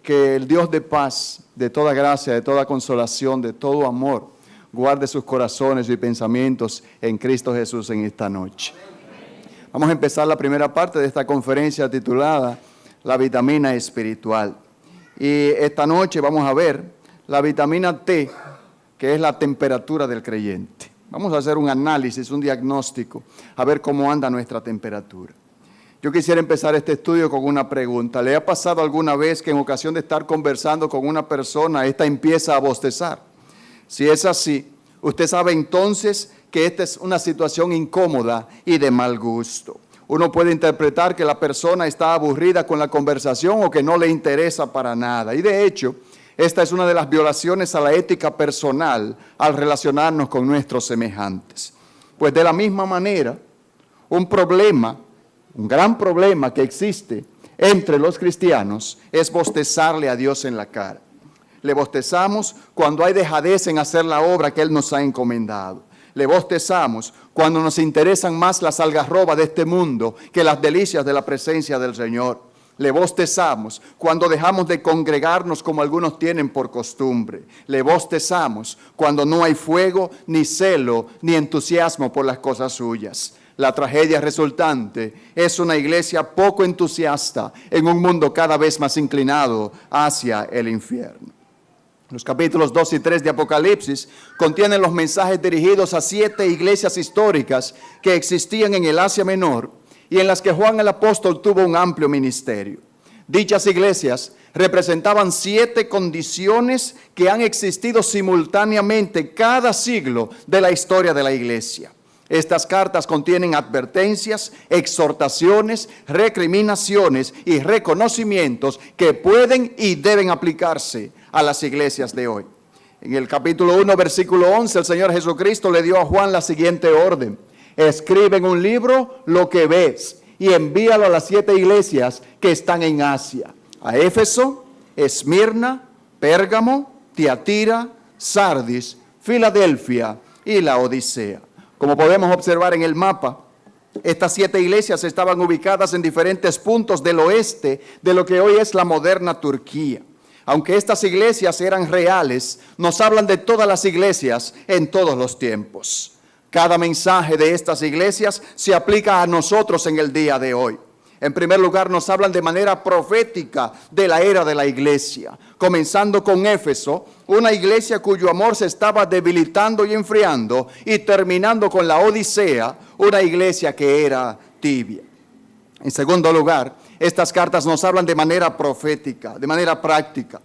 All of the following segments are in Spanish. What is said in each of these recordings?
Que el Dios de paz, de toda gracia, de toda consolación, de todo amor, guarde sus corazones y pensamientos en Cristo Jesús en esta noche. Vamos a empezar la primera parte de esta conferencia titulada La vitamina espiritual. Y esta noche vamos a ver la vitamina T, que es la temperatura del creyente. Vamos a hacer un análisis, un diagnóstico, a ver cómo anda nuestra temperatura. Yo quisiera empezar este estudio con una pregunta. ¿Le ha pasado alguna vez que en ocasión de estar conversando con una persona, esta empieza a bostezar? Si es así, usted sabe entonces que esta es una situación incómoda y de mal gusto. Uno puede interpretar que la persona está aburrida con la conversación o que no le interesa para nada. Y de hecho, esta es una de las violaciones a la ética personal al relacionarnos con nuestros semejantes. Pues de la misma manera, un gran problema que existe entre los cristianos es bostezarle a Dios en la cara. Le bostezamos cuando hay dejadez en hacer la obra que Él nos ha encomendado. Le bostezamos cuando nos interesan más las algarrobas de este mundo que las delicias de la presencia del Señor. Le bostezamos cuando dejamos de congregarnos como algunos tienen por costumbre. Le bostezamos cuando no hay fuego, ni celo, ni entusiasmo por las cosas suyas. La tragedia resultante es una iglesia poco entusiasta en un mundo cada vez más inclinado hacia el infierno. Los capítulos 2 y 3 de Apocalipsis contienen los mensajes dirigidos a 7 iglesias históricas que existían en el Asia Menor y en las que Juan el Apóstol tuvo un amplio ministerio. Dichas iglesias representaban 7 condiciones que han existido simultáneamente cada siglo de la historia de la iglesia. Estas cartas contienen advertencias, exhortaciones, recriminaciones y reconocimientos que pueden y deben aplicarse a las iglesias de hoy. En el capítulo 1, versículo 11, el Señor Jesucristo le dio a Juan la siguiente orden: escribe en un libro lo que ves y envíalo a las 7 iglesias que están en Asia: a Éfeso, Esmirna, Pérgamo, Tiatira, Sardis, Filadelfia y Laodicea. Como podemos observar en el mapa, estas 7 iglesias estaban ubicadas en diferentes puntos del oeste de lo que hoy es la moderna Turquía. Aunque estas iglesias eran reales, nos hablan de todas las iglesias en todos los tiempos. Cada mensaje de estas iglesias se aplica a nosotros en el día de hoy. En primer lugar, nos hablan de manera profética de la era de la iglesia, comenzando con Éfeso, una iglesia cuyo amor se estaba debilitando y enfriando, y terminando con la Odisea, una iglesia que era tibia. En segundo lugar, estas cartas nos hablan de manera profética, de manera práctica.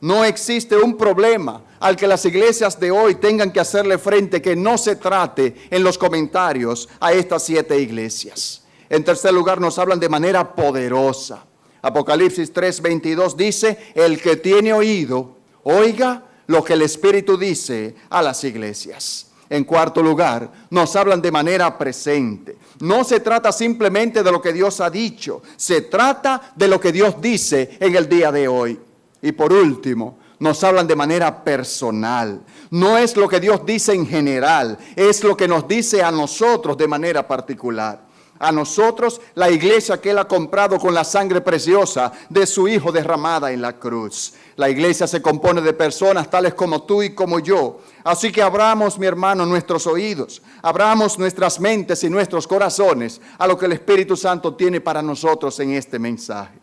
No existe un problema al que las iglesias de hoy tengan que hacerle frente que no se trate en los comentarios a estas 7 iglesias. En tercer lugar, nos hablan de manera poderosa. Apocalipsis 3:22 dice: el que tiene oído, oiga lo que el Espíritu dice a las iglesias. En cuarto lugar, nos hablan de manera presente. No se trata simplemente de lo que Dios ha dicho, se trata de lo que Dios dice en el día de hoy. Y por último, nos hablan de manera personal. No es lo que Dios dice en general, es lo que nos dice a nosotros de manera particular. A nosotros, la iglesia que Él ha comprado con la sangre preciosa de su Hijo derramada en la cruz. La iglesia se compone de personas tales como tú y como yo. Así que abramos, mi hermano, nuestros oídos, abramos nuestras mentes y nuestros corazones a lo que el Espíritu Santo tiene para nosotros en este mensaje.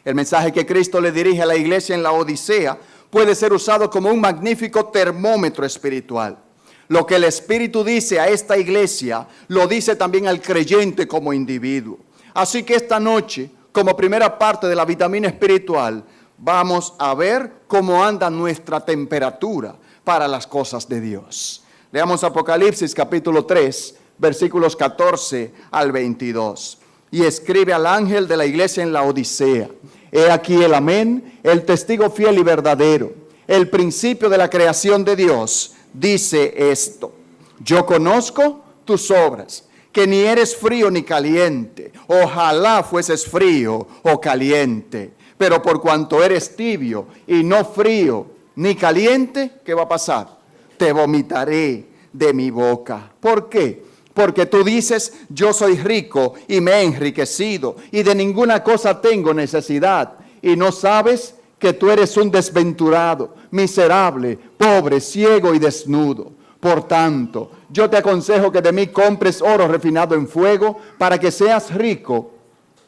El mensaje que Cristo le dirige a la iglesia en la Odisea puede ser usado como un magnífico termómetro espiritual. Lo que el Espíritu dice a esta iglesia, lo dice también al creyente como individuo. Así que esta noche, como primera parte de la vitamina espiritual, vamos a ver cómo anda nuestra temperatura para las cosas de Dios. Leamos Apocalipsis capítulo 3, versículos 14 al 22. Y escribe al ángel de la iglesia en la Odisea: he aquí el amén, el testigo fiel y verdadero, el principio de la creación de Dios. Dice esto: yo conozco tus obras, que ni eres frío ni caliente. Ojalá fueses frío o caliente. Pero por cuanto eres tibio y no frío ni caliente, ¿qué va a pasar? Te vomitaré de mi boca. ¿Por qué? Porque tú dices: yo soy rico y me he enriquecido y de ninguna cosa tengo necesidad, y no sabes que tú eres un desventurado, miserable, pobre, ciego y desnudo. Por tanto, yo te aconsejo que de mí compres oro refinado en fuego para que seas rico,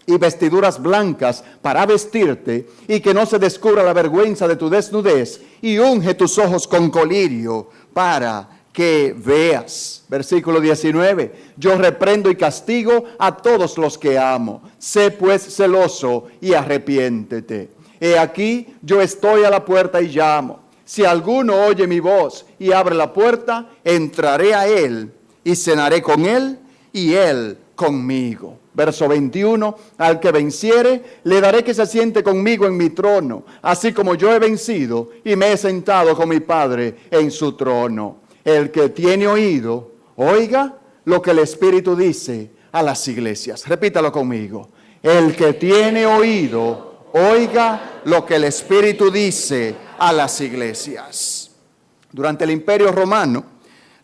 y vestiduras blancas para vestirte, y que no se descubra la vergüenza de tu desnudez, y unge tus ojos con colirio para que veas. Versículo 19, yo reprendo y castigo a todos los que amo. Sé pues celoso y arrepiéntete. He aquí, yo estoy a la puerta y llamo. Si alguno oye mi voz y abre la puerta, entraré a él y cenaré con él y él conmigo. Verso 21, al que venciere, le daré que se siente conmigo en mi trono, así como yo he vencido y me he sentado con mi Padre en su trono. El que tiene oído, oiga lo que el Espíritu dice a las iglesias. Repítalo conmigo. El que tiene oído, oiga lo que el Espíritu dice a las iglesias. Durante el Imperio Romano,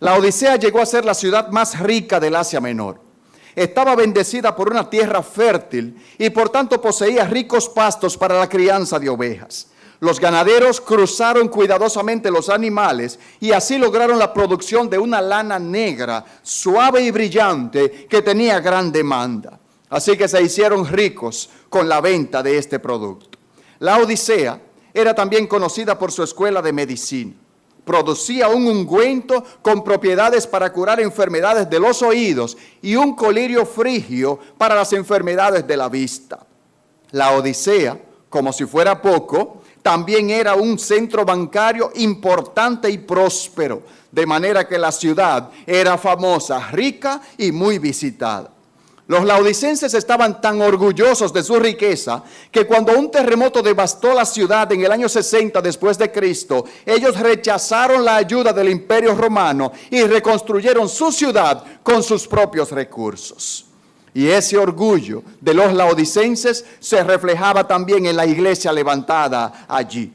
la Odisea llegó a ser la ciudad más rica del Asia Menor. Estaba bendecida por una tierra fértil y por tanto poseía ricos pastos para la crianza de ovejas. Los ganaderos cruzaron cuidadosamente los animales y así lograron la producción de una lana negra, suave y brillante, que tenía gran demanda. Así que se hicieron ricos con la venta de este producto. La Odisea era también conocida por su escuela de medicina. Producía un ungüento con propiedades para curar enfermedades de los oídos y un colirio frigio para las enfermedades de la vista. La Odisea, como si fuera poco, también era un centro bancario importante y próspero, de manera que la ciudad era famosa, rica y muy visitada. Los laodicenses estaban tan orgullosos de su riqueza que cuando un terremoto devastó la ciudad en el año 60 después de Cristo, ellos rechazaron la ayuda del Imperio Romano y reconstruyeron su ciudad con sus propios recursos. Y ese orgullo de los laodicenses se reflejaba también en la iglesia levantada allí.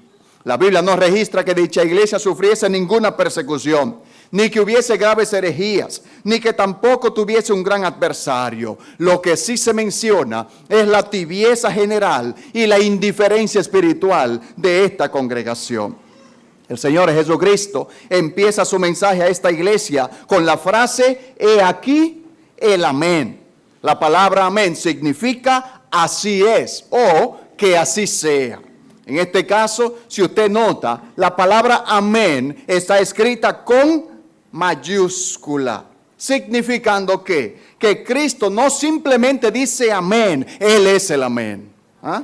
La Biblia no registra que dicha iglesia sufriese ninguna persecución, ni que hubiese graves herejías, ni que tampoco tuviese un gran adversario. Lo que sí se menciona es la tibieza general y la indiferencia espiritual de esta congregación. El Señor Jesucristo empieza su mensaje a esta iglesia con la frase, he aquí el amén. La palabra amén significa así es o que así sea. En este caso, si usted nota, la palabra amén está escrita con mayúscula, significando que Cristo no simplemente dice amén, Él es el amén. ¿Ah?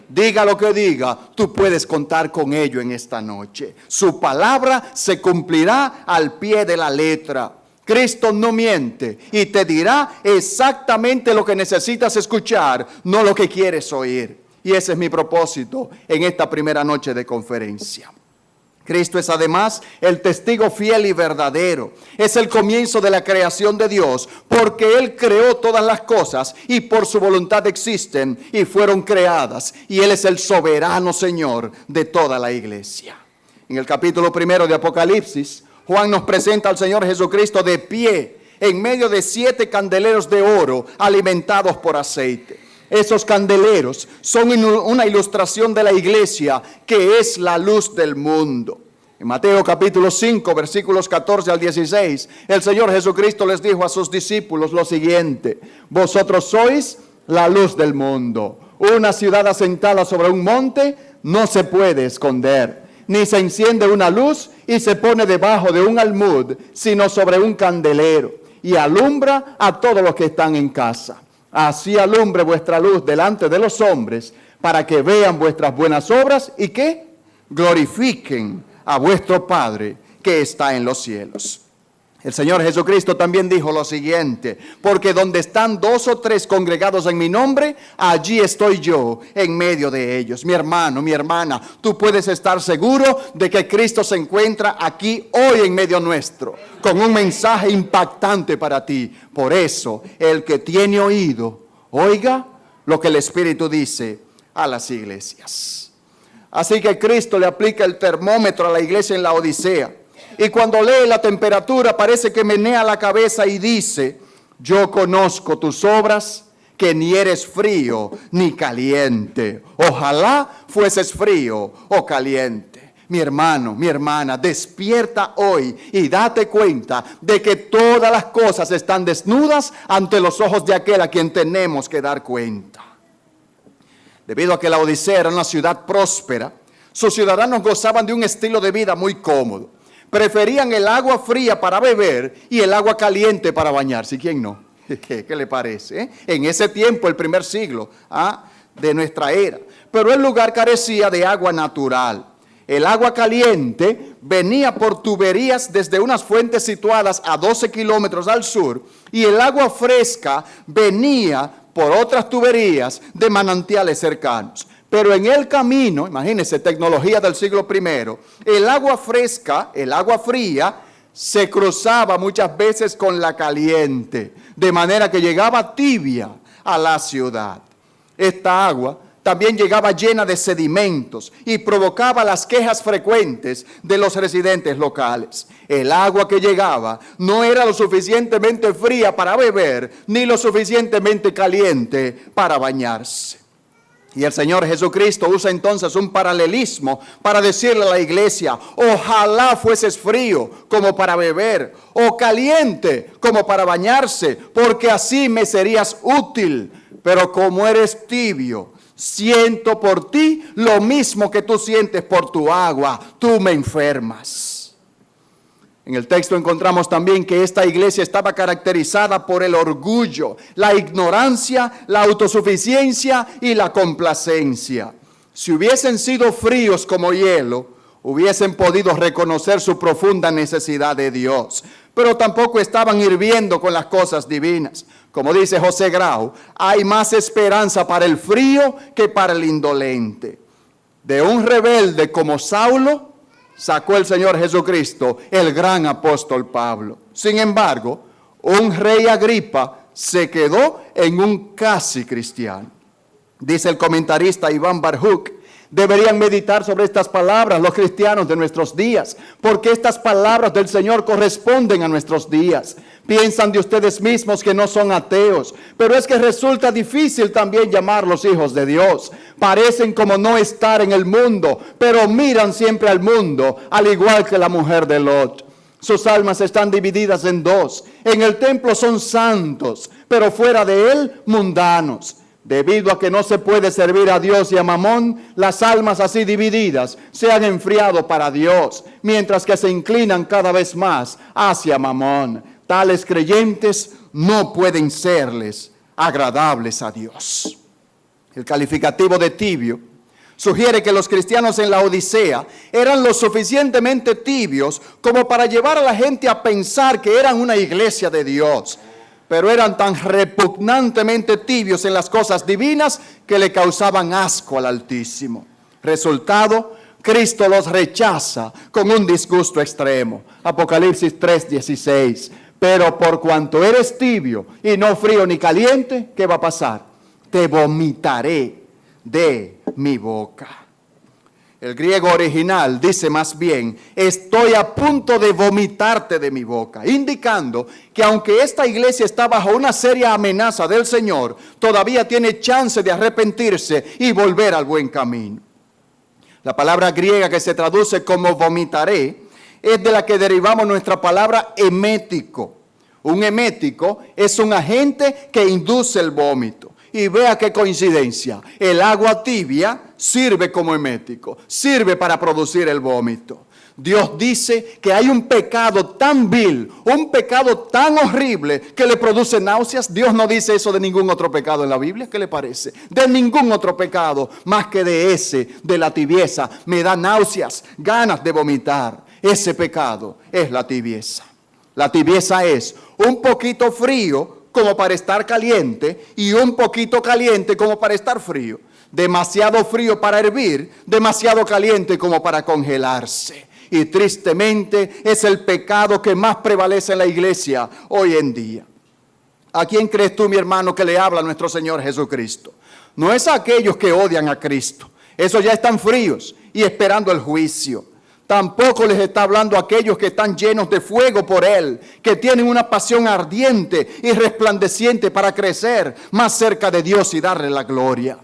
Diga lo que diga, tú puedes contar con ello en esta noche. Su palabra se cumplirá al pie de la letra. Cristo no miente y te dirá exactamente lo que necesitas escuchar, no lo que quieres oír. Y ese es mi propósito en esta primera noche de conferencia. Cristo es además el testigo fiel y verdadero. Es el comienzo de la creación de Dios, porque Él creó todas las cosas y por su voluntad existen y fueron creadas. Y Él es el soberano Señor de toda la iglesia. En el capítulo 1 de Apocalipsis, Juan nos presenta al Señor Jesucristo de pie en medio de 7 candeleros de oro alimentados por aceite. Esos candeleros son una ilustración de la iglesia que es la luz del mundo. En Mateo capítulo 5, versículos 14 al 16, el Señor Jesucristo les dijo a sus discípulos lo siguiente: vosotros sois la luz del mundo. Una ciudad asentada sobre un monte no se puede esconder, ni se enciende una luz y se pone debajo de un almud, sino sobre un candelero, y alumbra a todos los que están en casa. Así alumbre vuestra luz delante de los hombres, para que vean vuestras buenas obras y que glorifiquen a vuestro Padre que está en los cielos. El Señor Jesucristo también dijo lo siguiente: porque donde están 2 o 3 congregados en mi nombre, allí estoy yo en medio de ellos. Mi hermano, mi hermana, tú puedes estar seguro de que Cristo se encuentra aquí hoy en medio nuestro, con un mensaje impactante para ti. Por eso, el que tiene oído, oiga lo que el Espíritu dice a las iglesias. Así que Cristo le aplica el termómetro a la iglesia en la Odisea. Y cuando lee la temperatura parece que menea la cabeza y dice: yo conozco tus obras, que ni eres frío ni caliente. Ojalá fueses frío o caliente. Mi hermano, mi hermana, despierta hoy y date cuenta de que todas las cosas están desnudas ante los ojos de aquel a quien tenemos que dar cuenta. Debido a que la Odisea era una ciudad próspera, sus ciudadanos gozaban de un estilo de vida muy cómodo. Preferían el agua fría para beber y el agua caliente para bañarse. ¿Y quién no? ¿Qué le parece? En ese tiempo, el primer siglo de nuestra era. Pero el lugar carecía de agua natural. El agua caliente venía por tuberías desde unas fuentes situadas a 12 kilómetros al sur, y el agua fresca venía por otras tuberías de manantiales cercanos. Pero en el camino, imagínense, tecnología del siglo I, el agua fresca, el agua fría, se cruzaba muchas veces con la caliente, de manera que llegaba tibia a la ciudad. Esta agua también llegaba llena de sedimentos y provocaba las quejas frecuentes de los residentes locales. El agua que llegaba no era lo suficientemente fría para beber, ni lo suficientemente caliente para bañarse. Y el Señor Jesucristo usa entonces un paralelismo para decirle a la iglesia: ojalá fueses frío como para beber, o caliente como para bañarse, porque así me serías útil. Pero como eres tibio, siento por ti lo mismo que tú sientes por tu agua, tú me enfermas. En el texto encontramos también que esta iglesia estaba caracterizada por el orgullo, la ignorancia, la autosuficiencia y la complacencia. Si hubiesen sido fríos como hielo, hubiesen podido reconocer su profunda necesidad de Dios. Pero tampoco estaban hirviendo con las cosas divinas. Como dice José Grau, hay más esperanza para el frío que para el indolente. De un rebelde como Saulo, sacó el Señor Jesucristo el gran apóstol Pablo. Sin embargo, un rey Agripa se quedó en un casi cristiano. Dice el comentarista Iván Barjuk: deberían meditar sobre estas palabras los cristianos de nuestros días, porque estas palabras del Señor corresponden a nuestros días. Piensan de ustedes mismos que no son ateos, pero es que resulta difícil también llamarlos hijos de Dios. Parecen como no estar en el mundo, pero miran siempre al mundo, al igual que la mujer de Lot. Sus almas están divididas en dos. En el templo son santos, pero fuera de él mundanos. Debido a que no se puede servir a Dios y a Mamón, las almas así divididas se han enfriado para Dios, mientras que se inclinan cada vez más hacia Mamón. Tales creyentes no pueden serles agradables a Dios. El calificativo de tibio sugiere que los cristianos en la Odisea eran lo suficientemente tibios como para llevar a la gente a pensar que eran una iglesia de Dios, pero eran tan repugnantemente tibios en las cosas divinas que le causaban asco al Altísimo. Resultado: Cristo los rechaza con un disgusto extremo. Apocalipsis 3:16. Pero por cuanto eres tibio y no frío ni caliente, ¿qué va a pasar? Te vomitaré de mi boca. El griego original dice más bien: estoy a punto de vomitarte de mi boca, indicando que aunque esta iglesia está bajo una seria amenaza del Señor, todavía tiene chance de arrepentirse y volver al buen camino. La palabra griega que se traduce como vomitaré es de la que derivamos nuestra palabra emético. Un emético es un agente que induce el vómito. Y vea qué coincidencia, el agua tibia sirve como emético, sirve para producir el vómito. Dios dice que hay un pecado tan vil, un pecado tan horrible que le produce náuseas. Dios no dice eso de ningún otro pecado en la Biblia. ¿Qué le parece? De ningún otro pecado más que de ese, de la tibieza. Me da náuseas, ganas de vomitar. Ese pecado es la tibieza. La tibieza es un poquito frío como para estar caliente y un poquito caliente como para estar frío. Demasiado frío para hervir, demasiado caliente como para congelarse. Y tristemente es el pecado que más prevalece en la iglesia hoy en día. ¿A quién crees tú, mi hermano, que le habla nuestro Señor Jesucristo? No es a aquellos que odian a Cristo. Esos ya están fríos y esperando el juicio. Tampoco les está hablando a aquellos que están llenos de fuego por Él, que tienen una pasión ardiente y resplandeciente para crecer más cerca de Dios y darle la gloria.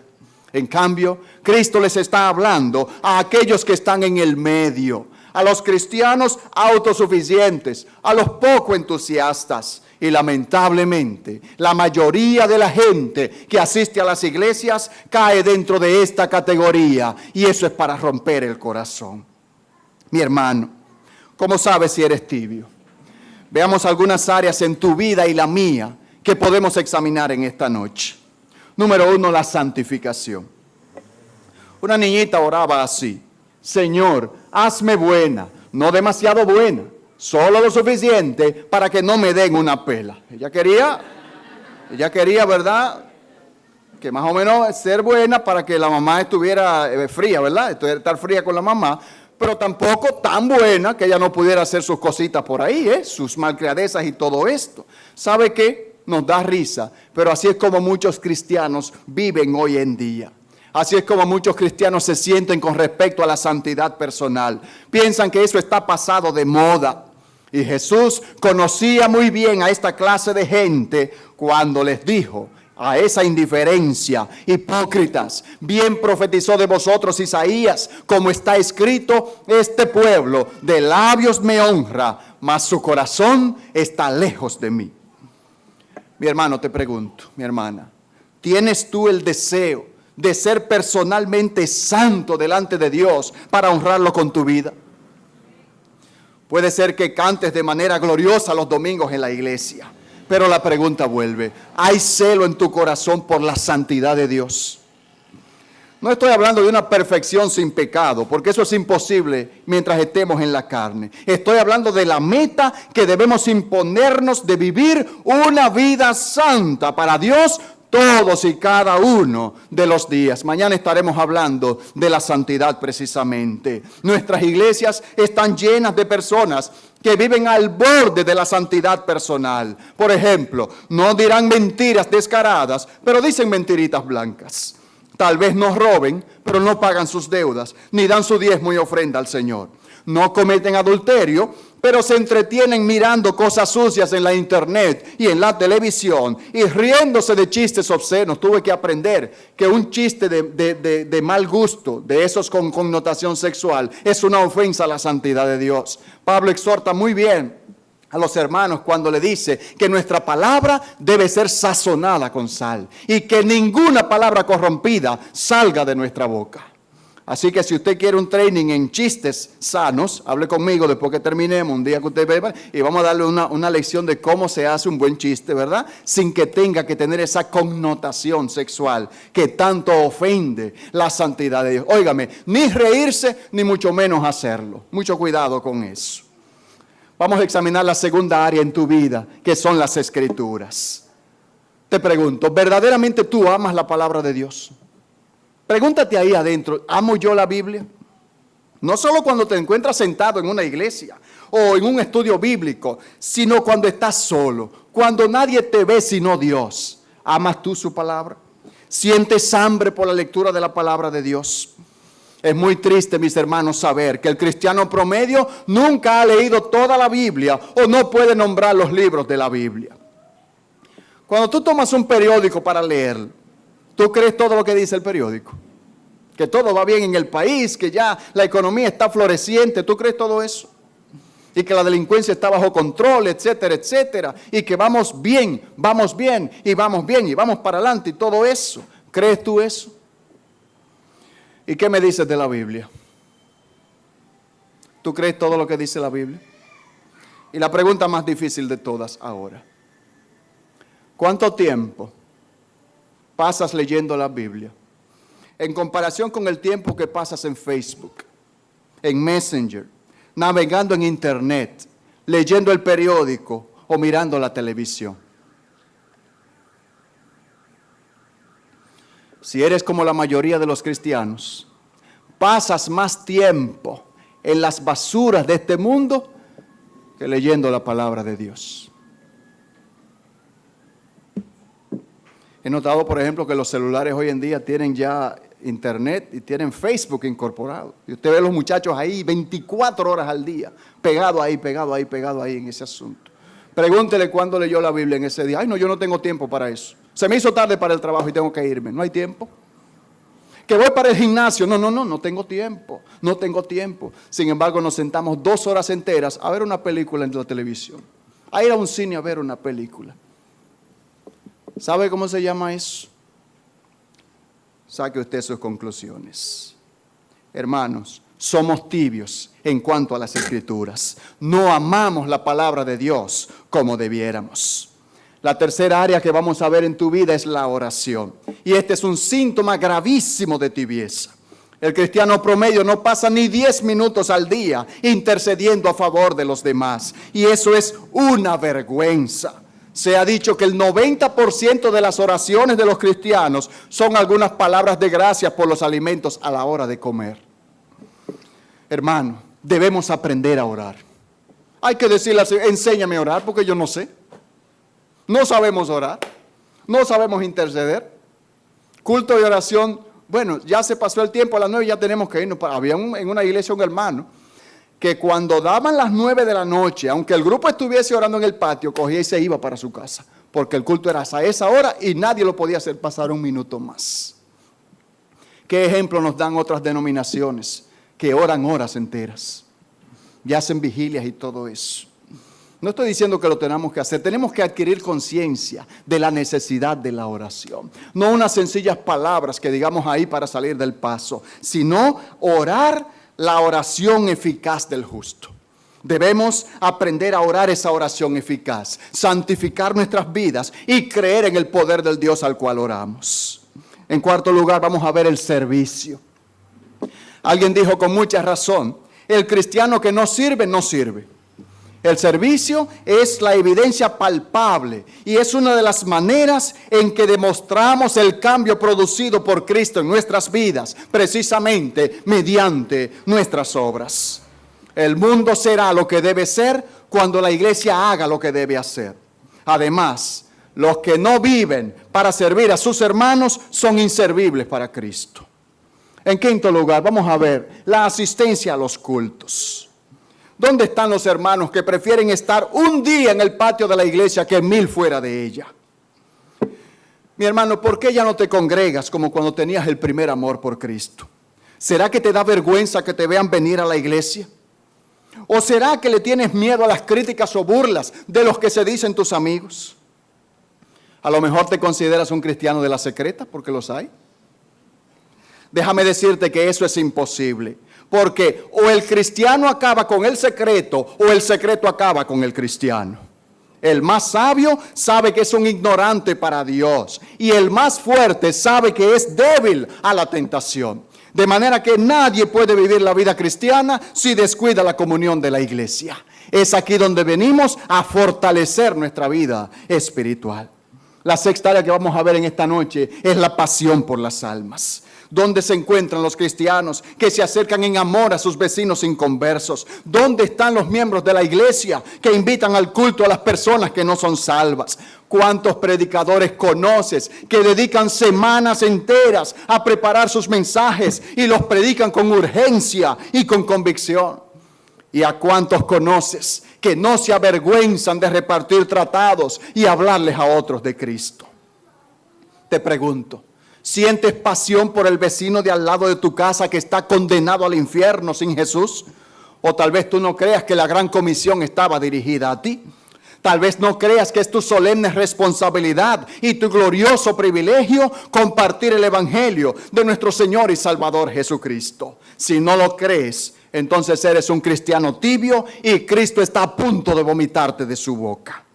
En cambio, Cristo les está hablando a aquellos que están en el medio, a los cristianos autosuficientes, a los poco entusiastas. Y lamentablemente, la mayoría de la gente que asiste a las iglesias cae dentro de esta categoría, y eso es para romper el corazón. Mi hermano, ¿cómo sabes si eres tibio? Veamos algunas áreas en tu vida y la mía que podemos examinar en esta noche. Número 1, la santificación. Una niñita oraba así: Señor, hazme buena, no demasiado buena, solo lo suficiente para que no me den una pela. Ella quería, ¿verdad?, que más o menos ser buena para que la mamá estuviera fría, ¿verdad?, estar fría con la mamá, pero tampoco tan buena que ella no pudiera hacer sus cositas por ahí, sus malcriadezas y todo esto. ¿Sabe qué? Nos da risa, pero así es como muchos cristianos viven hoy en día. Así es como muchos cristianos se sienten con respecto a la santidad personal. Piensan que eso está pasado de moda. Y Jesús conocía muy bien a esta clase de gente cuando les dijo a esa indiferencia: hipócritas, bien profetizó de vosotros Isaías, como está escrito: este pueblo de labios me honra, mas su corazón está lejos de mí. Mi hermano, te pregunto, mi hermana, ¿tienes tú el deseo de ser personalmente santo delante de Dios para honrarlo con tu vida? Puede ser que cantes de manera gloriosa los domingos en la iglesia, pero la pregunta vuelve: ¿hay celo en tu corazón por la santidad de Dios? No estoy hablando de una perfección sin pecado, porque eso es imposible mientras estemos en la carne. Estoy hablando de la meta que debemos imponernos de vivir una vida santa para Dios todos y cada uno de los días. Mañana estaremos hablando de la santidad precisamente. Nuestras iglesias están llenas de personas que viven al borde de la santidad personal. Por ejemplo, no dirán mentiras descaradas, pero dicen mentiritas blancas. Tal vez no roben, pero no pagan sus deudas, ni dan su diezmo y ofrenda al Señor. No cometen adulterio, pero se entretienen mirando cosas sucias en la internet y en la televisión y riéndose de chistes obscenos. Tuve que aprender que un chiste de mal gusto, de esos con connotación sexual, es una ofensa a la santidad de Dios. Pablo exhorta muy bien a los hermanos cuando le dice que nuestra palabra debe ser sazonada con sal y que ninguna palabra corrompida salga de nuestra boca. Así que si usted quiere un training en chistes sanos, hable conmigo después que terminemos, un día que usted vea, y vamos a darle una lección de cómo se hace un buen chiste, ¿verdad? Sin que tenga que tener esa connotación sexual que tanto ofende la santidad de Dios. Óigame, ni reírse, ni mucho menos hacerlo. Mucho cuidado con eso. Vamos a examinar la segunda área en tu vida, que son las Escrituras. Te pregunto, ¿verdaderamente tú amas la palabra de Dios? Pregúntate ahí adentro, ¿amo yo la Biblia? No solo cuando te encuentras sentado en una iglesia o en un estudio bíblico, sino cuando estás solo, cuando nadie te ve sino Dios. ¿Amas tú su palabra? ¿Sientes hambre por la lectura de la palabra de Dios? Es muy triste, mis hermanos, saber que el cristiano promedio nunca ha leído toda la Biblia o no puede nombrar los libros de la Biblia. Cuando tú tomas un periódico para leer, ¿tú crees todo lo que dice el periódico? Que todo va bien en el país, que ya la economía está floreciente. ¿Tú crees todo eso? Y que la delincuencia está bajo control, etcétera, etcétera. Y que vamos bien, y vamos para adelante y todo eso. ¿Crees tú eso? ¿Y qué me dices de la Biblia? ¿Tú crees todo lo que dice la Biblia? Y la pregunta más difícil de todas ahora: ¿cuánto tiempo pasas leyendo la Biblia en comparación con el tiempo que pasas en Facebook, en Messenger, navegando en internet, leyendo el periódico o mirando la televisión? Si eres como la mayoría de los cristianos, pasas más tiempo en las basuras de este mundo que leyendo la palabra de Dios. He notado, por ejemplo, que los celulares hoy en día tienen ya internet y tienen Facebook incorporado. Y usted ve a los muchachos ahí 24 horas al día, pegado ahí en ese asunto. Pregúntele cuándo leyó la Biblia en ese día. Ay, no, yo no tengo tiempo para eso. Se me hizo tarde para el trabajo y tengo que irme. No hay tiempo. Que voy para el gimnasio. No tengo tiempo. No tengo tiempo. Sin embargo, nos sentamos 2 horas enteras a ver una película en la televisión. A ir a un cine a ver una película. ¿Sabe cómo se llama eso? Saque usted sus conclusiones. Hermanos, somos tibios en cuanto a las Escrituras. No amamos la palabra de Dios como debiéramos. La tercera área que vamos a ver en tu vida es la oración. Y este es un síntoma gravísimo de tibieza. El cristiano promedio no pasa ni 10 minutos al día intercediendo a favor de los demás. Y eso es una vergüenza. Se ha dicho que el 90% de las oraciones de los cristianos son algunas palabras de gracias por los alimentos a la hora de comer. Hermano, debemos aprender a orar. Hay que decirle así, enséñame a orar porque yo no sé. No sabemos orar, no sabemos interceder. Culto de oración, bueno, ya se pasó el tiempo, a las 9 ya tenemos que irnos. Había en una iglesia un hermano que cuando daban las 9 de la noche, aunque el grupo estuviese orando en el patio, cogía y se iba para su casa, porque el culto era a esa hora y nadie lo podía hacer pasar un minuto más. ¿Qué ejemplo nos dan otras denominaciones que oran horas enteras y hacen vigilias y todo eso? No estoy diciendo que lo tenemos que hacer, tenemos que adquirir conciencia de la necesidad de la oración. No unas sencillas palabras que digamos ahí para salir del paso, sino orar la oración eficaz del justo. Debemos aprender a orar esa oración eficaz, santificar nuestras vidas y creer en el poder del Dios al cual oramos. En cuarto lugar, vamos a ver el servicio. Alguien dijo con mucha razón, el cristiano que no sirve, no sirve. El servicio es la evidencia palpable y es una de las maneras en que demostramos el cambio producido por Cristo en nuestras vidas, precisamente mediante nuestras obras. El mundo será lo que debe ser cuando la iglesia haga lo que debe hacer. Además, los que no viven para servir a sus hermanos son inservibles para Cristo. En quinto lugar, vamos a ver la asistencia a los cultos. ¿Dónde están los hermanos que prefieren estar un día en el patio de la iglesia que 1000 fuera de ella? Mi hermano, ¿por qué ya no te congregas como cuando tenías el primer amor por Cristo? ¿Será que te da vergüenza que te vean venir a la iglesia? ¿O será que le tienes miedo a las críticas o burlas de los que se dicen tus amigos? A lo mejor te consideras un cristiano de la secreta, porque los hay. Déjame decirte que eso es imposible. Porque o el cristiano acaba con el secreto o el secreto acaba con el cristiano. El más sabio sabe que es un ignorante para Dios y el más fuerte sabe que es débil a la tentación. De manera que nadie puede vivir la vida cristiana si descuida la comunión de la iglesia. Es aquí donde venimos a fortalecer nuestra vida espiritual. La sexta área que vamos a ver en esta noche es la pasión por las almas. ¿Dónde se encuentran los cristianos que se acercan en amor a sus vecinos inconversos? ¿Dónde están los miembros de la iglesia que invitan al culto a las personas que no son salvas? ¿Cuántos predicadores conoces que dedican semanas enteras a preparar sus mensajes y los predican con urgencia y con convicción? ¿Y a cuántos conoces que no se avergüenzan de repartir tratados y hablarles a otros de Cristo? Te pregunto, ¿sientes pasión por el vecino de al lado de tu casa que está condenado al infierno sin Jesús? O tal vez tú no creas que la gran comisión estaba dirigida a ti. Tal vez no creas que es tu solemne responsabilidad y tu glorioso privilegio compartir el evangelio de nuestro Señor y Salvador Jesucristo. Si no lo crees, entonces eres un cristiano tibio y Cristo está a punto de vomitarte de su boca.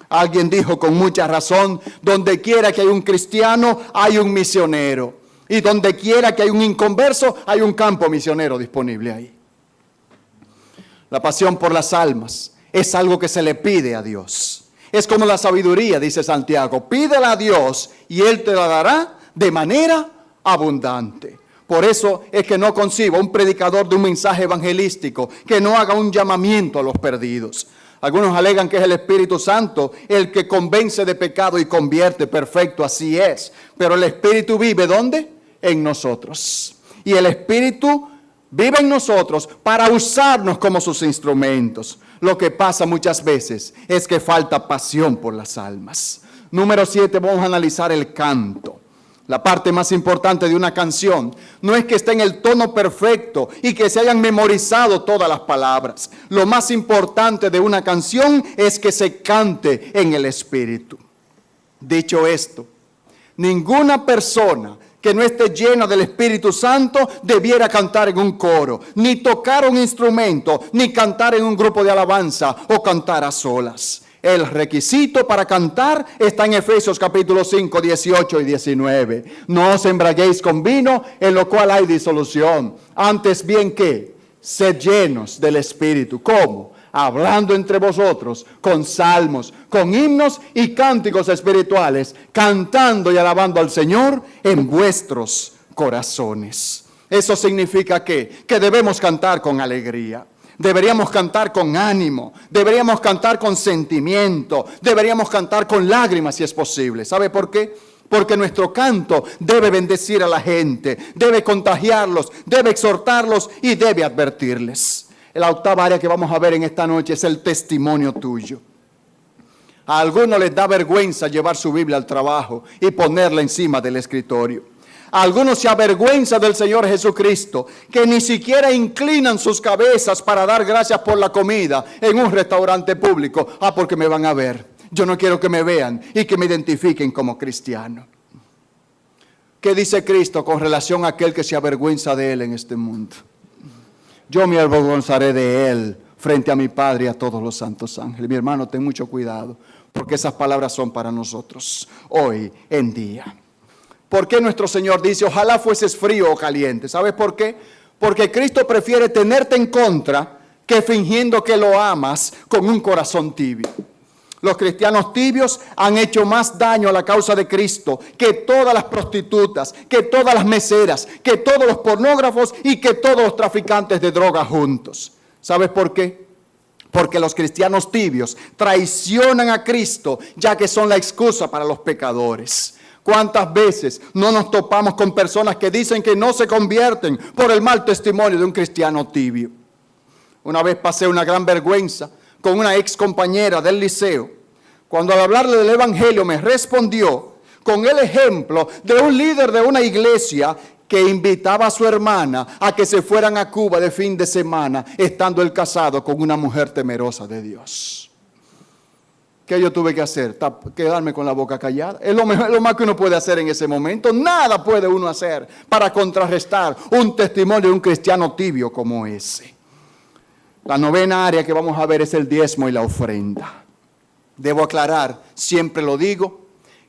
Alguien dijo con mucha razón, donde quiera que hay un cristiano, hay un misionero. Y donde quiera que hay un inconverso, hay un campo misionero disponible ahí. La pasión por las almas es algo que se le pide a Dios. Es como la sabiduría, dice Santiago. Pídela a Dios y Él te la dará de manera abundante. Por eso es que no concibo un predicador de un mensaje evangelístico que no haga un llamamiento a los perdidos. Algunos alegan que es el Espíritu Santo el que convence de pecado y convierte. Perfecto, así es. Pero el Espíritu vive ¿dónde? en nosotros. Y el Espíritu vive en nosotros para usarnos como sus instrumentos. Lo que pasa muchas veces es que falta pasión por las almas. Número 7, vamos a analizar el canto. La parte más importante de una canción no es que esté en el tono perfecto y que se hayan memorizado todas las palabras. Lo más importante de una canción es que se cante en el Espíritu. Dicho esto, ninguna persona que no esté llena del Espíritu Santo debiera cantar en un coro, ni tocar un instrumento, ni cantar en un grupo de alabanza o cantar a solas. El requisito para cantar está en Efesios capítulo 5, 18 y 19. No os embriaguéis con vino, en lo cual hay disolución. Antes bien que, sed llenos del Espíritu. ¿Cómo? Hablando entre vosotros con salmos, con himnos y cánticos espirituales, cantando y alabando al Señor en vuestros corazones. Eso significa que debemos cantar con alegría. Deberíamos cantar con ánimo, deberíamos cantar con sentimiento, deberíamos cantar con lágrimas si es posible. ¿Sabe por qué? Porque nuestro canto debe bendecir a la gente, debe contagiarlos, debe exhortarlos y debe advertirles. La octava área que vamos a ver en esta noche es el testimonio tuyo. A algunos les da vergüenza llevar su Biblia al trabajo y ponerla encima del escritorio. Algunos se avergüenzan del Señor Jesucristo, que ni siquiera inclinan sus cabezas para dar gracias por la comida en un restaurante público. Porque me van a ver. Yo no quiero que me vean y que me identifiquen como cristiano. ¿Qué dice Cristo con relación a aquel que se avergüenza de Él en este mundo? Yo me avergonzaré de Él frente a mi Padre y a todos los santos ángeles. Mi hermano, ten mucho cuidado, porque esas palabras son para nosotros hoy en día. ¿Por qué nuestro Señor dice, ojalá fueses frío o caliente? ¿Sabes por qué? Porque Cristo prefiere tenerte en contra que fingiendo que lo amas con un corazón tibio. Los cristianos tibios han hecho más daño a la causa de Cristo que todas las prostitutas, que todas las meseras, que todos los pornógrafos y que todos los traficantes de drogas juntos. ¿Sabes por qué? Porque los cristianos tibios traicionan a Cristo, ya que son la excusa para los pecadores. ¿Cuántas veces no nos topamos con personas que dicen que no se convierten por el mal testimonio de un cristiano tibio? Una vez pasé una gran vergüenza con una ex compañera del liceo, cuando al hablarle del evangelio me respondió con el ejemplo de un líder de una iglesia que invitaba a su hermana a que se fueran a Cuba de fin de semana, estando él casado con una mujer temerosa de Dios. ¿Qué yo tuve que hacer? Quedarme con la boca callada. Es lo más que uno puede hacer en ese momento. Nada puede uno hacer para contrarrestar un testimonio de un cristiano tibio como ese. La novena área que vamos a ver es el diezmo y la ofrenda. Debo aclarar, siempre lo digo,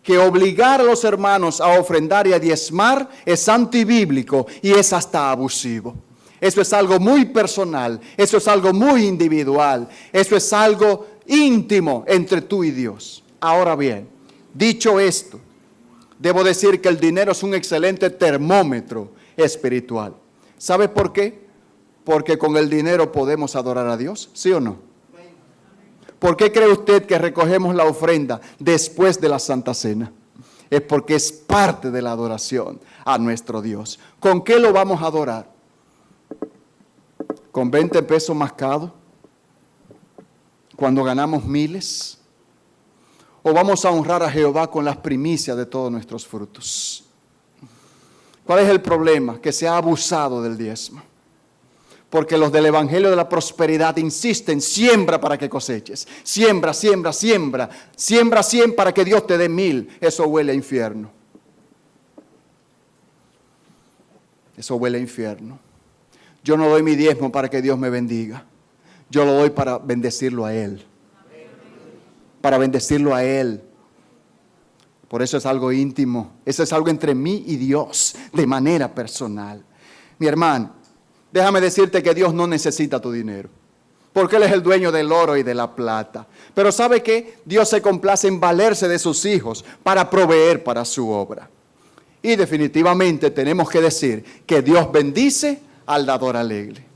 que obligar a los hermanos a ofrendar y a diezmar es antibíblico y es hasta abusivo. Eso es algo muy personal, eso es algo muy individual, eso es algo íntimo entre tú y Dios. Ahora bien, dicho esto, debo decir que el dinero es un excelente termómetro espiritual. ¿Sabe por qué? Porque con el dinero podemos adorar a Dios, ¿sí o no? ¿Por qué cree usted que recogemos la ofrenda después de la Santa Cena? Es porque es parte de la adoración a nuestro Dios. ¿Con qué lo vamos a adorar? ¿Con 20 pesos mascados? ¿Cuando ganamos miles? ¿O vamos a honrar a Jehová con las primicias de todos nuestros frutos? ¿Cuál es el problema? Que se ha abusado del diezmo. Porque los del Evangelio de la Prosperidad insisten, siembra para que coseches. Siembra, siembra, siembra. Siembra 100 para que Dios te dé 1000. Eso huele a infierno. Eso huele a infierno. Yo no doy mi diezmo para que Dios me bendiga. Yo lo doy para bendecirlo a Él. Para bendecirlo a Él. Por eso es algo íntimo. Eso es algo entre mí y Dios, de manera personal. Mi hermano, déjame decirte que Dios no necesita tu dinero, porque Él es el dueño del oro y de la plata. Pero ¿sabe qué? Dios se complace en valerse de sus hijos para proveer para su obra. Y definitivamente tenemos que decir que Dios bendice al dador alegre.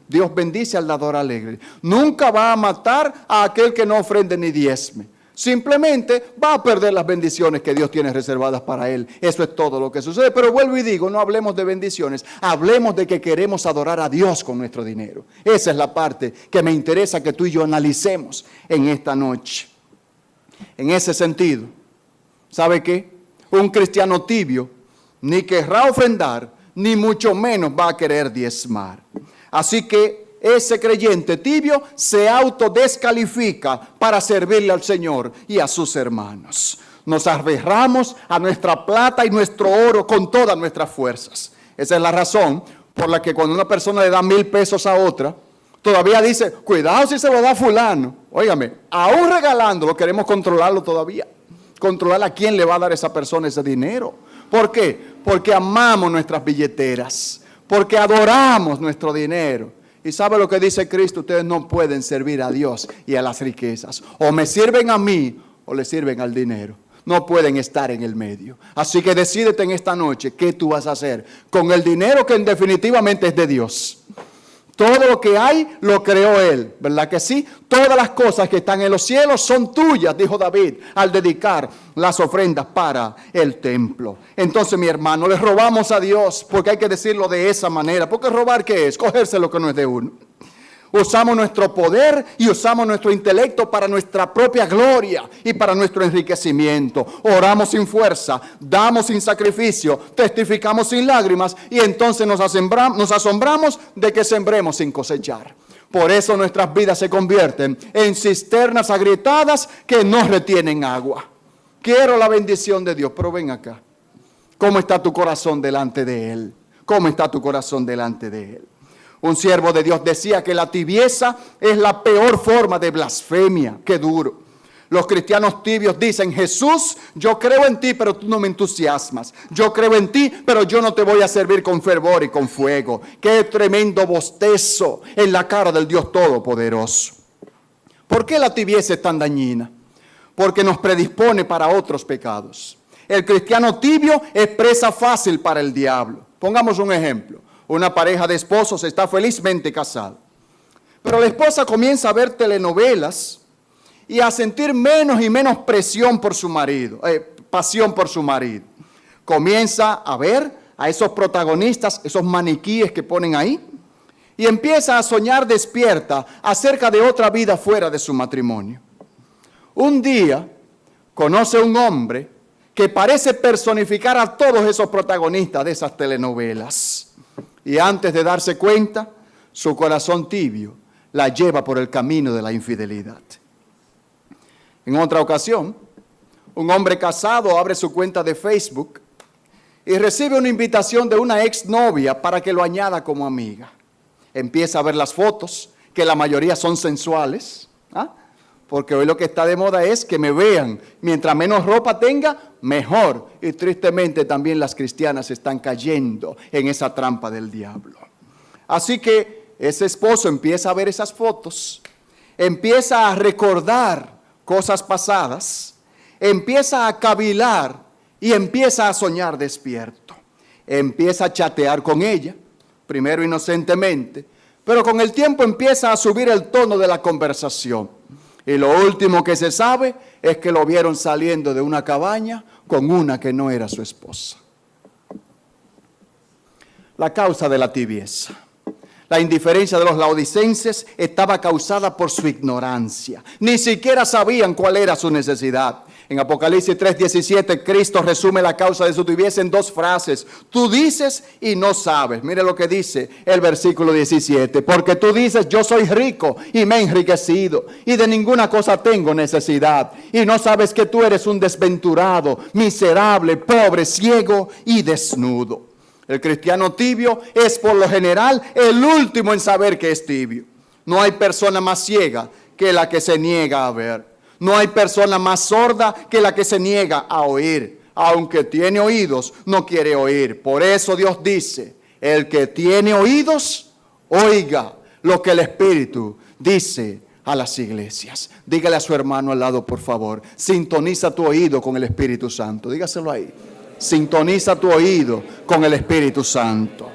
Dios bendice al dador alegre. Nunca va a matar a aquel que no ofrende ni diezme. Simplemente va a perder las bendiciones que Dios tiene reservadas para él. Eso es todo lo que sucede. Pero vuelvo y digo, no hablemos de bendiciones, hablemos de que queremos adorar a Dios con nuestro dinero. Esa es la parte que me interesa que tú y yo analicemos en esta noche. En ese sentido, ¿sabe qué? Un cristiano tibio ni querrá ofrendar, ni mucho menos va a querer diezmar. Así que ese creyente tibio se autodescalifica para servirle al Señor y a sus hermanos. Nos aferramos a nuestra plata y nuestro oro con todas nuestras fuerzas. Esa es la razón por la que cuando una persona le da 1,000 pesos a otra, todavía dice, cuidado si se lo da a fulano. Óigame, aún regalándolo queremos controlarlo todavía. Controlar a quién le va a dar esa persona ese dinero. ¿Por qué? Porque amamos nuestras billeteras, porque adoramos nuestro dinero. ¿Y sabe lo que dice Cristo? Ustedes no pueden servir a Dios y a las riquezas. O me sirven a mí o le sirven al dinero. No pueden estar en el medio. Así que decídete en esta noche qué tú vas a hacer con el dinero que definitivamente es de Dios. Todo lo que hay lo creó Él, ¿verdad que sí? Todas las cosas que están en los cielos son tuyas, dijo David, al dedicar las ofrendas para el templo. Entonces, mi hermano, le robamos a Dios, porque hay que decirlo de esa manera. Porque robar, ¿qué es? Cogerse lo que no es de uno. Usamos nuestro poder y usamos nuestro intelecto para nuestra propia gloria y para nuestro enriquecimiento. Oramos sin fuerza, damos sin sacrificio, testificamos sin lágrimas y entonces nos asombramos de que sembremos sin cosechar. Por eso nuestras vidas se convierten en cisternas agrietadas que no retienen agua. Quiero la bendición de Dios, pero ven acá. ¿Cómo está tu corazón delante de Él? ¿Cómo está tu corazón delante de Él? Un siervo de Dios decía que la tibieza es la peor forma de blasfemia. ¡Qué duro! Los cristianos tibios dicen, Jesús, yo creo en ti, pero tú no me entusiasmas. Yo creo en ti, pero yo no te voy a servir con fervor y con fuego. ¡Qué tremendo bostezo en la cara del Dios Todopoderoso! ¿Por qué la tibieza es tan dañina? Porque nos predispone para otros pecados. El cristiano tibio es presa fácil para el diablo. Pongamos un ejemplo. Una pareja de esposos está felizmente casada. Pero la esposa comienza a ver telenovelas y a sentir menos y menos pasión por su marido. Comienza a ver a esos protagonistas, esos maniquíes que ponen ahí, y empieza a soñar despierta acerca de otra vida fuera de su matrimonio. Un día conoce un hombre que parece personificar a todos esos protagonistas de esas telenovelas. Y antes de darse cuenta, su corazón tibio la lleva por el camino de la infidelidad. En otra ocasión, un hombre casado abre su cuenta de Facebook y recibe una invitación de una exnovia para que lo añada como amiga. Empieza a ver las fotos, que la mayoría son sensuales, porque hoy lo que está de moda es que me vean. Mientras menos ropa tenga, mejor. Y tristemente también las cristianas están cayendo en esa trampa del diablo. Así que ese esposo empieza a ver esas fotos, empieza a recordar cosas pasadas, empieza a cavilar y empieza a soñar despierto. Empieza a chatear con ella, primero inocentemente, pero con el tiempo empieza a subir el tono de la conversación. Y lo último que se sabe es que lo vieron saliendo de una cabaña con una que no era su esposa. La causa de la tibieza. La indiferencia de los laodicenses estaba causada por su ignorancia. Ni siquiera sabían cuál era su necesidad. En Apocalipsis 3:17, Cristo resume la causa de su tibieza en 2 frases. Tú dices y no sabes. Mire lo que dice el versículo 17. Porque tú dices, yo soy rico y me he enriquecido y de ninguna cosa tengo necesidad. Y no sabes que tú eres un desventurado, miserable, pobre, ciego y desnudo. El cristiano tibio es por lo general el último en saber que es tibio. No hay persona más ciega que la que se niega a ver. No hay persona más sorda que la que se niega a oír. Aunque tiene oídos, no quiere oír. Por eso Dios dice, el que tiene oídos, oiga lo que el Espíritu dice a las iglesias. Dígale a su hermano al lado, por favor, sintoniza tu oído con el Espíritu Santo. Dígaselo ahí. Sintoniza tu oído con el Espíritu Santo.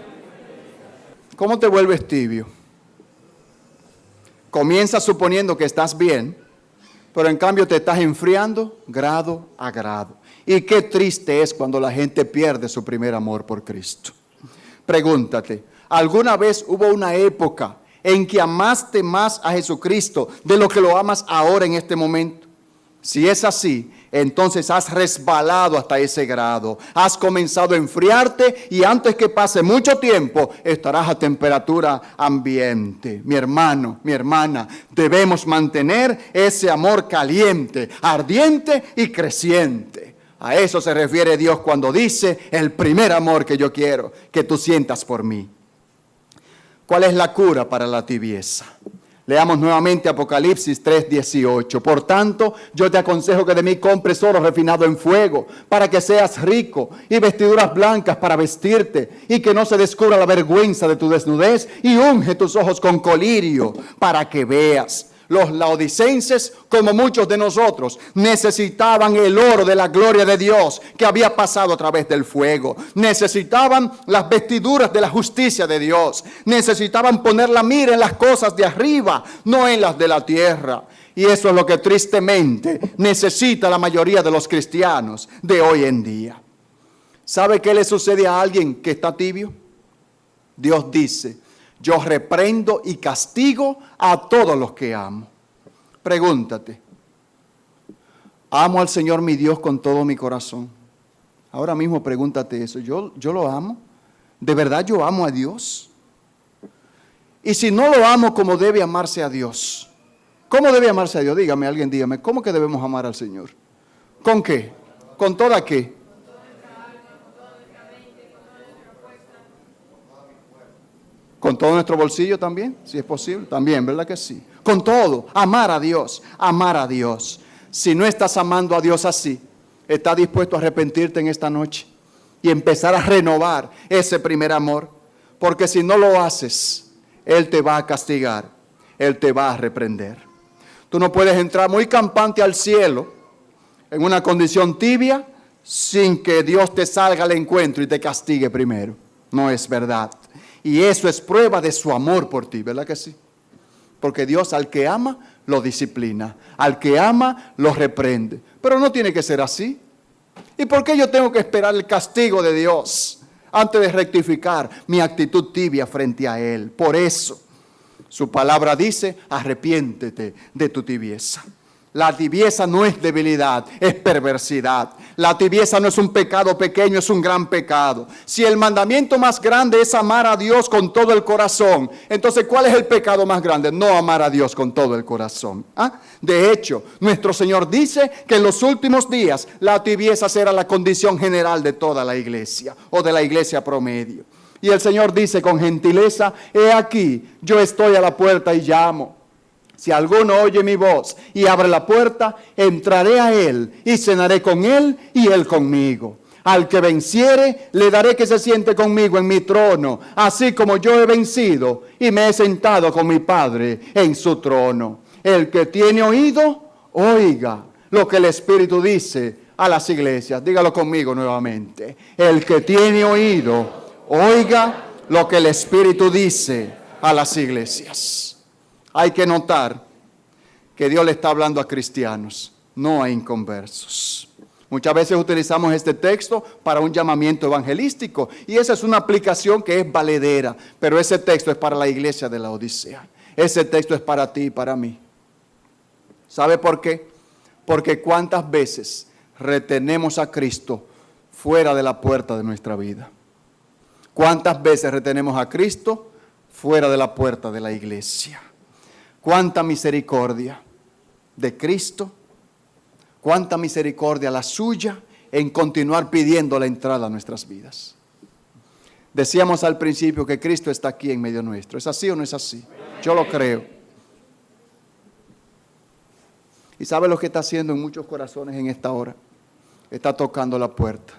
¿Cómo te vuelves tibio? Comienza suponiendo que estás bien, Pero en cambio te estás enfriando grado a grado. Y qué triste es cuando la gente pierde su primer amor por Cristo. Pregúntate, ¿alguna vez hubo una época en que amaste más a Jesucristo de lo que lo amas ahora en este momento? Si es así, entonces has resbalado hasta ese grado. Has comenzado a enfriarte y antes que pase mucho tiempo estarás a temperatura ambiente. Mi hermano, mi hermana, debemos mantener ese amor caliente, ardiente y creciente. A eso se refiere Dios cuando dice: el primer amor que yo quiero que tú sientas por mí. ¿Cuál es la cura para la tibieza? Leamos nuevamente Apocalipsis 3:18. Por tanto, yo te aconsejo que de mí compres oro refinado en fuego, para que seas rico, y vestiduras blancas para vestirte, y que no se descubra la vergüenza de tu desnudez, y unge tus ojos con colirio, para que veas. Los laodicenses, como muchos de nosotros, necesitaban el oro de la gloria de Dios que había pasado a través del fuego. Necesitaban las vestiduras de la justicia de Dios. Necesitaban poner la mira en las cosas de arriba, no en las de la tierra. Y eso es lo que tristemente necesita la mayoría de los cristianos de hoy en día. ¿Sabe qué le sucede a alguien que está tibio? Dios dice: yo reprendo y castigo a todos los que amo. Pregúntate, ¿amo al Señor mi Dios con todo mi corazón? Ahora mismo pregúntate eso. ¿Yo lo amo? ¿De verdad yo amo a Dios? Y si no lo amo como debe amarse a Dios, ¿cómo debe amarse a Dios? Dígame, alguien dígame, ¿cómo que debemos amar al Señor? ¿Con qué? ¿Con toda qué? ¿Con todo nuestro bolsillo también? Si es posible, también, ¿verdad que sí? Con todo, amar a Dios, amar a Dios. Si no estás amando a Dios así, ¿estás dispuesto a arrepentirte en esta noche y empezar a renovar ese primer amor? Porque si no lo haces, Él te va a castigar, Él te va a reprender. Tú no puedes entrar muy campante al cielo en una condición tibia sin que Dios te salga al encuentro y te castigue primero. No es verdad. Y eso es prueba de su amor por ti, ¿verdad que sí? Porque Dios al que ama, lo disciplina. Al que ama, lo reprende. Pero no tiene que ser así. ¿Y por qué yo tengo que esperar el castigo de Dios antes de rectificar mi actitud tibia frente a Él? Por eso, su palabra dice: arrepiéntete de tu tibieza. La tibieza no es debilidad, es perversidad. La tibieza no es un pecado pequeño, es un gran pecado. Si el mandamiento más grande es amar a Dios con todo el corazón, entonces ¿cuál es el pecado más grande? No amar a Dios con todo el corazón. De hecho, nuestro Señor dice que en los últimos días la tibieza será la condición general de toda la iglesia o de la iglesia promedio. Y el Señor dice con gentileza: he aquí, yo estoy a la puerta y llamo. Si alguno oye mi voz y abre la puerta, entraré a él y cenaré con él y él conmigo. Al que venciere, le daré que se siente conmigo en mi trono, así como yo he vencido y me he sentado con mi Padre en su trono. El que tiene oído, oiga lo que el Espíritu dice a las iglesias. Dígalo conmigo nuevamente. El que tiene oído, oiga lo que el Espíritu dice a las iglesias. Hay que notar que Dios le está hablando a cristianos, no a inconversos. Muchas veces utilizamos este texto para un llamamiento evangelístico y esa es una aplicación que es valedera, pero ese texto es para la iglesia de la Odisea. Ese texto es para ti y para mí. ¿Sabe por qué? Porque cuántas veces retenemos a Cristo fuera de la puerta de nuestra vida. ¿Cuántas veces retenemos a Cristo fuera de la puerta de la iglesia? Cuánta misericordia de Cristo, cuánta misericordia la suya en continuar pidiendo la entrada a nuestras vidas. Decíamos al principio que Cristo está aquí en medio nuestro. ¿Es así o no es así? Yo lo creo. ¿Y sabe lo que está haciendo en muchos corazones en esta hora? Está tocando la puerta.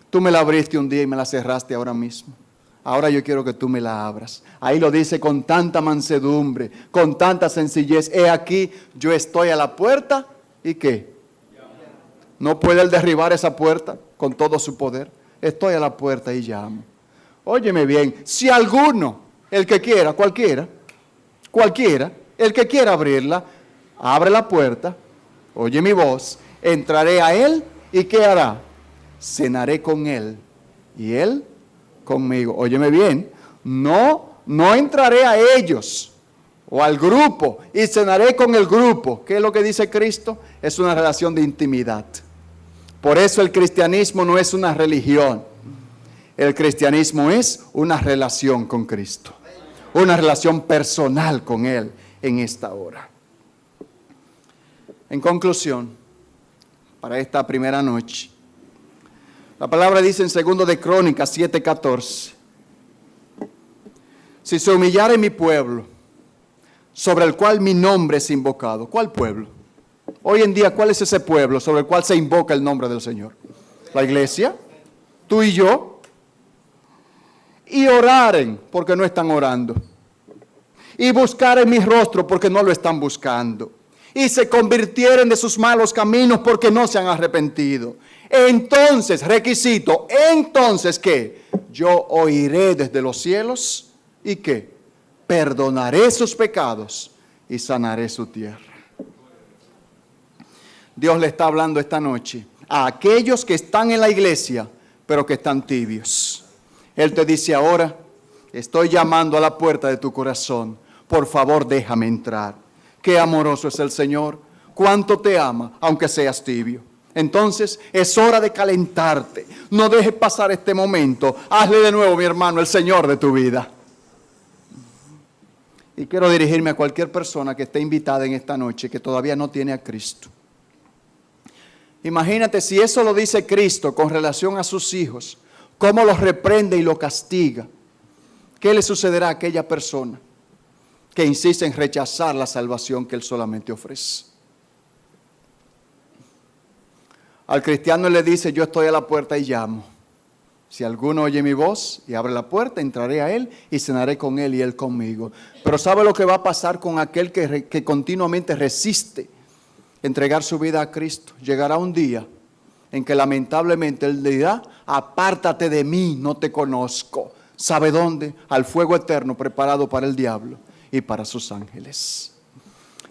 Tú me la abriste un día y me la cerraste ahora mismo. Ahora yo quiero que tú me la abras. Ahí lo dice con tanta mansedumbre, con tanta sencillez. He aquí, yo estoy a la puerta. ¿Y qué? ¿No puede él derribar esa puerta con todo su poder? Estoy a la puerta y llamo. Óyeme bien, si alguno, el que quiera, cualquiera, el que quiera abrirla, abre la puerta, oye mi voz, entraré a él y ¿qué hará? Cenaré con él y él conmigo. Óyeme bien, no entraré a ellos o al grupo y cenaré con el grupo. ¿Qué es lo que dice Cristo? Es una relación de intimidad. Por eso el cristianismo no es una religión. El cristianismo es una relación con Cristo. Una relación personal con Él en esta hora. En conclusión, para esta primera noche, la palabra dice en 2 de Crónicas 7:14, si se humillare mi pueblo, sobre el cual mi nombre es invocado. ¿Cuál pueblo? Hoy en día, ¿cuál es ese pueblo sobre el cual se invoca el nombre del Señor? La iglesia, tú y yo. Y oraren, porque no están orando. Y buscaren mi rostro, porque no lo están buscando. Y se convirtieren de sus malos caminos, porque no se han arrepentido. Entonces, requisito, entonces, ¿qué? Yo oiré desde los cielos, ¿y qué? Perdonaré sus pecados y sanaré su tierra. Dios le está hablando esta noche a aquellos que están en la iglesia, pero que están tibios. Él te dice ahora, estoy llamando a la puerta de tu corazón. Por favor, déjame entrar. Qué amoroso es el Señor. Cuánto te ama, aunque seas tibio. Entonces, es hora de calentarte. No dejes pasar este momento. Hazle de nuevo, mi hermano, el Señor de tu vida. Y quiero dirigirme a cualquier persona que esté invitada en esta noche, que todavía no tiene a Cristo. Imagínate si eso lo dice Cristo con relación a sus hijos, cómo los reprende y los castiga. ¿Qué le sucederá a aquella persona que insiste en rechazar la salvación que Él solamente ofrece? Al cristiano le dice, yo estoy a la puerta y llamo. Si alguno oye mi voz y abre la puerta, entraré a él y cenaré con él y él conmigo. Pero ¿sabe lo que va a pasar con aquel que continuamente resiste entregar su vida a Cristo? Llegará un día en que lamentablemente Él dirá, apártate de mí, no te conozco. ¿Sabe dónde? Al fuego eterno preparado para el diablo y para sus ángeles.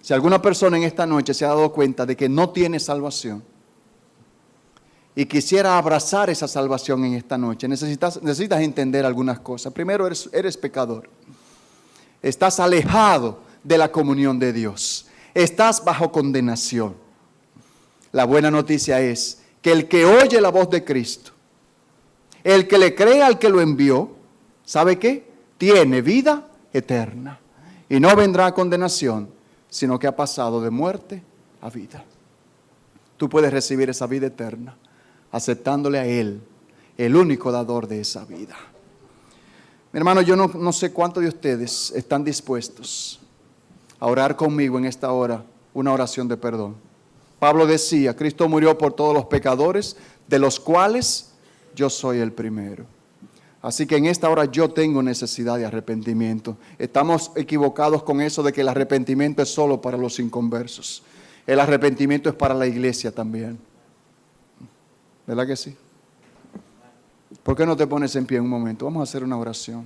Si alguna persona en esta noche se ha dado cuenta de que no tiene salvación y quisiera abrazar esa salvación en esta noche, necesitas entender algunas cosas. Primero, eres pecador. Estás alejado de la comunión de Dios. Estás bajo condenación. La buena noticia es que el que oye la voz de Cristo, el que le cree al que lo envió, ¿sabe qué? Tiene vida eterna. Y no vendrá a condenación, sino que ha pasado de muerte a vida. Tú puedes recibir esa vida eterna aceptándole a Él, el único dador de esa vida. Mi hermano, yo no sé cuántos de ustedes están dispuestos a orar conmigo en esta hora una oración de perdón. Pablo decía, Cristo murió por todos los pecadores, de los cuales yo soy el primero. Así que en esta hora yo tengo necesidad de arrepentimiento. Estamos equivocados con eso de que el arrepentimiento es solo para los inconversos. El arrepentimiento es para la iglesia también. ¿Verdad que sí? ¿Por qué no te pones en pie un momento? Vamos a hacer una oración.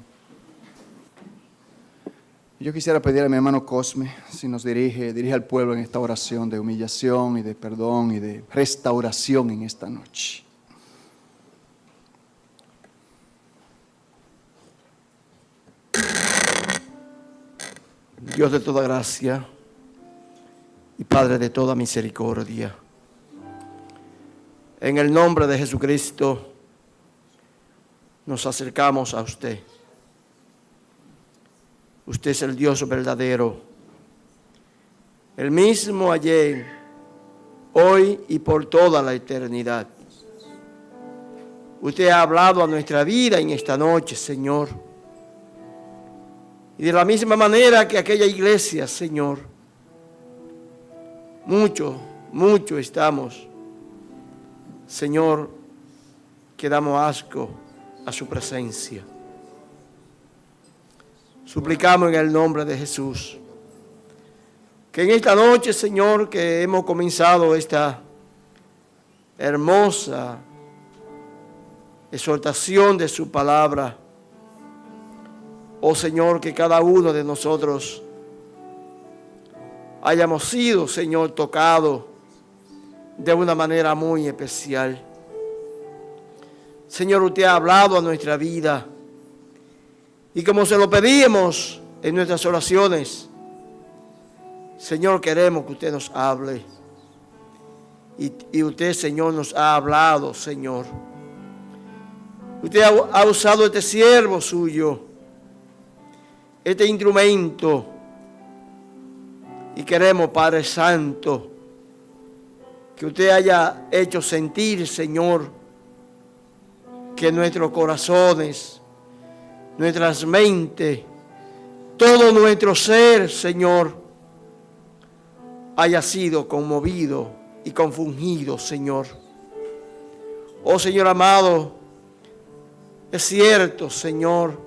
Yo quisiera pedir a mi hermano Cosme, si nos dirige al pueblo en esta oración de humillación y de perdón y de restauración en esta noche. Dios de toda gracia y Padre de toda misericordia, en el nombre de Jesucristo nos acercamos a usted. Usted es el Dios verdadero, el mismo ayer, hoy y por toda la eternidad. Usted ha hablado a nuestra vida en esta noche, Señor. Y de la misma manera que aquella iglesia, Señor, mucho estamos, Señor, que damos asco a su presencia. Suplicamos en el nombre de Jesús que en esta noche, Señor, que hemos comenzado esta hermosa exhortación de su palabra, oh Señor, que cada uno de nosotros hayamos sido, Señor, tocados de una manera muy especial. Señor, usted ha hablado a nuestra vida. Y como se lo pedimos en nuestras oraciones, Señor, queremos que usted nos hable. Y usted, Señor, nos ha hablado, Señor. Usted ha usado este siervo suyo, este instrumento. Y queremos, Padre Santo, que usted haya hecho sentir, Señor, que nuestros corazones, nuestras mentes, todo nuestro ser, Señor, haya sido conmovido y confundido, Señor. Oh, Señor amado, es cierto, Señor,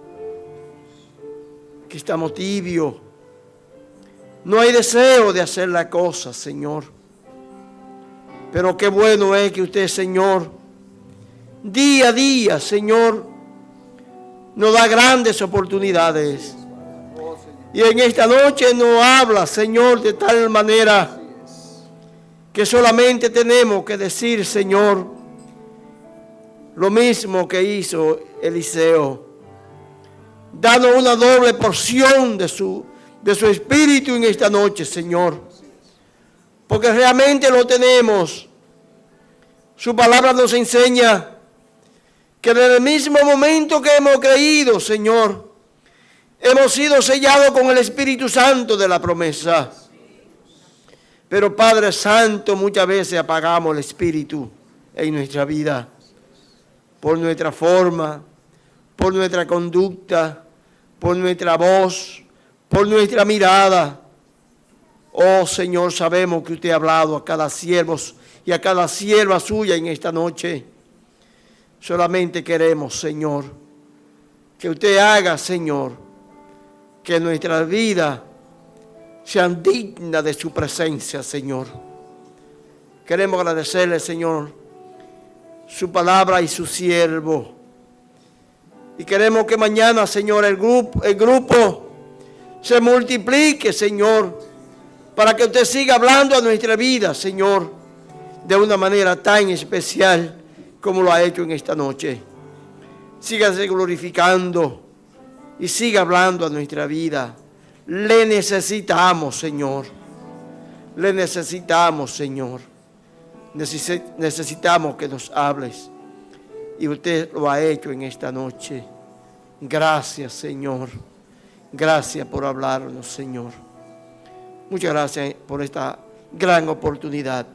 que estamos tibios. No hay deseo de hacer la cosa, Señor. Pero qué bueno es que usted, Señor, día a día, Señor, nos da grandes oportunidades. Y en esta noche nos habla, Señor, de tal manera que solamente tenemos que decir, Señor, lo mismo que hizo Eliseo. Danos una doble porción de su espíritu en esta noche, Señor. Porque realmente lo tenemos. Su palabra nos enseña que desde el mismo momento que hemos creído, Señor, hemos sido sellados con el Espíritu Santo de la promesa. Pero Padre Santo, muchas veces apagamos el Espíritu en nuestra vida. Por nuestra forma, por nuestra conducta, por nuestra voz, por nuestra mirada. Oh Señor, sabemos que usted ha hablado a cada siervo y a cada sierva suya en esta noche. Solamente queremos, Señor, que usted haga, Señor, que nuestras vidas sean dignas de su presencia, Señor. Queremos agradecerle, Señor, su palabra y su siervo. Y queremos que mañana, Señor, el grupo se multiplique, Señor, para que usted siga hablando a nuestra vida, Señor, de una manera tan especial como lo ha hecho en esta noche. Sígase glorificando y siga hablando a nuestra vida. Le necesitamos, Señor. Le necesitamos, Señor. Necesitamos que nos hables. Y usted lo ha hecho en esta noche. Gracias, Señor. Gracias por hablarnos, Señor. Muchas gracias por esta gran oportunidad.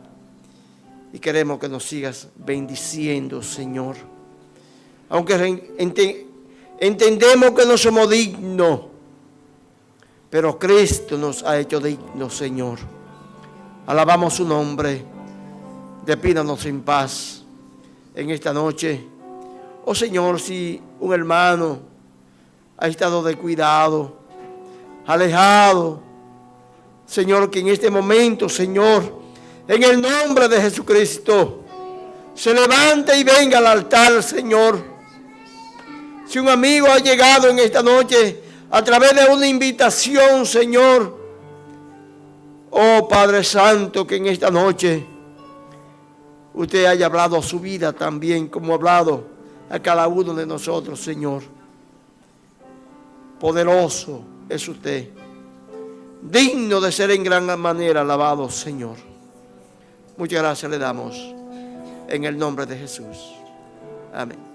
Y queremos que nos sigas bendiciendo, Señor. Aunque entendemos que no somos dignos, pero Cristo nos ha hecho dignos, Señor. Alabamos su nombre. Despídanos en paz en esta noche. Oh Señor, si un hermano ha estado descuidado, alejado, Señor, que en este momento, Señor, en el nombre de Jesucristo, se levante y venga al altar, Señor. Si un amigo ha llegado en esta noche a través de una invitación, Señor, oh Padre Santo, que en esta noche usted haya hablado a su vida también, como ha hablado a cada uno de nosotros, Señor. Poderoso es usted, digno de ser en gran manera alabado, Señor. Muchas gracias le damos en el nombre de Jesús. Amén.